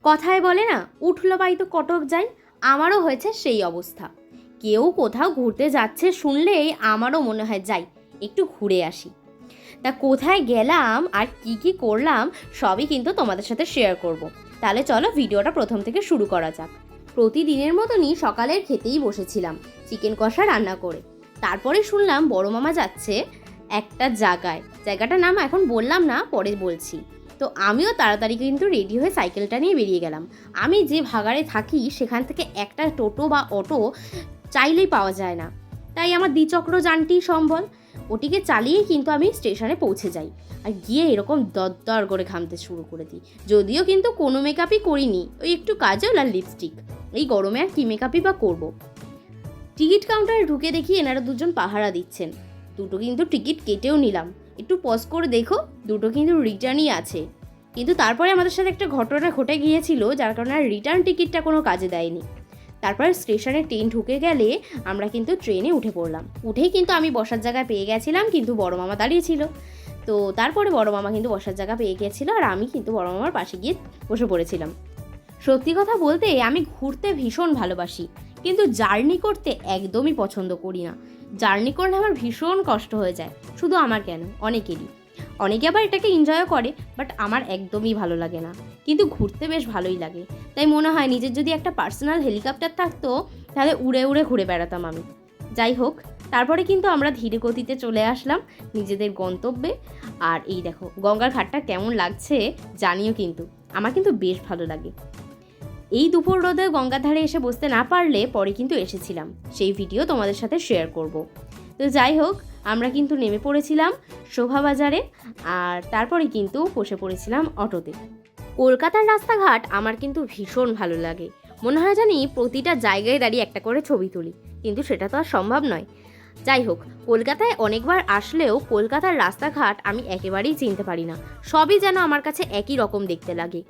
কথায় বলে না, উঠলো বাই তো কটক যাই। আমারও হয়েছে সেই অবস্থা। কেউ কোথাও ঘুরতে যাচ্ছে শুনলেই আমারও মনে হয় যাই একটু ঘুরে আসি। তা কোথায় গেলাম আর কি কি করলাম সবই কিন্তু তোমাদের সাথে শেয়ার করব। তাহলে চলো ভিডিওটা প্রথম থেকে শুরু করা যাক। প্রতিদিনের মতনই সকালের খেতেই বসেছিলাম চিকেন কষা রান্না করে। তারপরে শুনলাম বড় মামা যাচ্ছে একটা জায়গাটার নাম এখন বললাম না, পরে বলছি। তো আমিও তাড়াতাড়ি কিন্তু রেডি হয়ে সাইকেলটা নিয়ে বেরিয়ে গেলাম। আমি যে ভাগাড়ে থাকি সেখান থেকে একটা টোটো বা অটো চাইলেই পাওয়া যায় না, তাই আমার দ্বিচক্র যানটি সম্বল। ওটিকে চালিয়েই কিন্তু আমি স্টেশনে পৌঁছে যাই আর গিয়ে এরকম দরদর করে ঘামতে শুরু করে দিই। যদিও কিন্তু কোনো মেকআপই করিনি, ওই একটু কাজল আর লিপস্টিক। এই গরমে আর কি মেকআপই বা করবো। টিকিট কাউন্টারে ঢুকে দেখি এনারা দুজন পাহারা দিচ্ছেন। দুটো কিন্তু টিকিট কেটেও নিলাম। একটু পজ করে দেখো, দুটো কিন্তু রিটার্নই আছে। কিন্তু তারপরে আমাদের সাথে একটা ঘটনা ঘটে গিয়েছিল, যার কারণে আর রিটার্ন টিকিটটা কোনো কাজে দেয়নি। তারপর স্টেশনে ট্রেন ঢুকে গেলে আমরা কিন্তু ট্রেনে উঠে পড়লাম। উঠেই কিন্তু আমি বসার জায়গা পেয়ে গেছিলাম, কিন্তু বড় মামা দাঁড়িয়েছিল। তো তারপরে বড় মামা কিন্তু বসার জায়গা পেয়ে গেছিলো আর আমি কিন্তু বড় মামার পাশে গিয়ে বসে পড়েছিলাম। সত্যি কথা বলতে আমি ঘুরতে ভীষণ ভালোবাসি, কিন্তু জার্নি করতে একদমই পছন্দ করি না। জার্নি করলে আমার ভীষণ কষ্ট হয়ে যায়। শুধু আমার কেন, অনেকেরই। অনেকে আবার এটাকে এনজয়ও করে, বাট আমার একদমই ভালো লাগে না। কিন্তু ঘুরতে বেশ ভালোই লাগে। তাই মনে হয় নিজের যদি একটা পার্সোনাল হেলিকপ্টার থাকতো তাহলে উড়ে উড়ে ঘুরে বেড়াতাম আমি। যাই হোক, তারপরে কিন্তু আমরা ধীরে গতিতে চলে আসলাম নিজেদের গন্তব্যে। আর এই দেখো গঙ্গার ঘাটটা কেমন লাগছে জানিও কিন্তু। আমার কিন্তু বেশ ভালো লাগে। এই দুপুর রোদে গঙ্গার ধারে এসে বসতে না পারলে পরে কিন্তু এসেছিলাম, সেই ভিডিও তোমাদের সাথে শেয়ার করব। তো যাই হোক, আমরা কিন্তু নেমে পড়েছিলাম শোভাবাজারে আর তারপরে কিন্তু বসে পড়েছিলাম অটোতে। কলকাতার রাস্তাঘাট আমার কিন্তু ভীষণ ভালো লাগে। মনে হয় জানি প্রতিটা জায়গায় দাঁড়িয়ে একটা করে ছবি তুলি, কিন্তু সেটা তো আর সম্ভব নয়। যাই হোক, কলকাতায় অনেকবার আসলেও কলকাতার রাস্তাঘাট আমি একেবারেই চিনতে পারি না। সবই যেন আমার কাছে একই রকম দেখতে লাগে।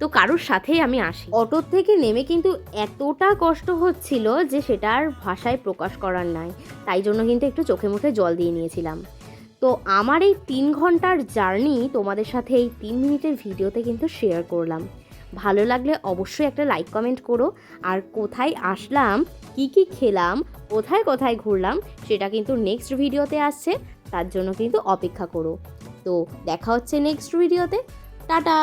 তো কারোর সাথেই আমি আসি। অটোর থেকে নেমে কিন্তু এতটা কষ্ট হচ্ছিল যে সেটা আর ভাষায় প্রকাশ করার নাই। তাই জন্য কিন্তু একটু চোখে মুখে জল দিয়ে নিয়েছিলাম। তো আমার এই 3 ঘন্টার জার্নি তোমাদের সাথে এই 3 মিনিটের ভিডিওতে কিন্তু শেয়ার করলাম। ভালো লাগলে অবশ্যই একটা লাইক কমেন্ট করো। আর কোথায় আসলাম, কি কি খেলাম, কোথায় কোথায় ঘুরলাম সেটা কিন্তু নেক্সট ভিডিওতে আসছে, তার জন্য কিন্তু অপেক্ষা করো। তো দেখা হচ্ছে নেক্সট ভিডিওতে। টাটা।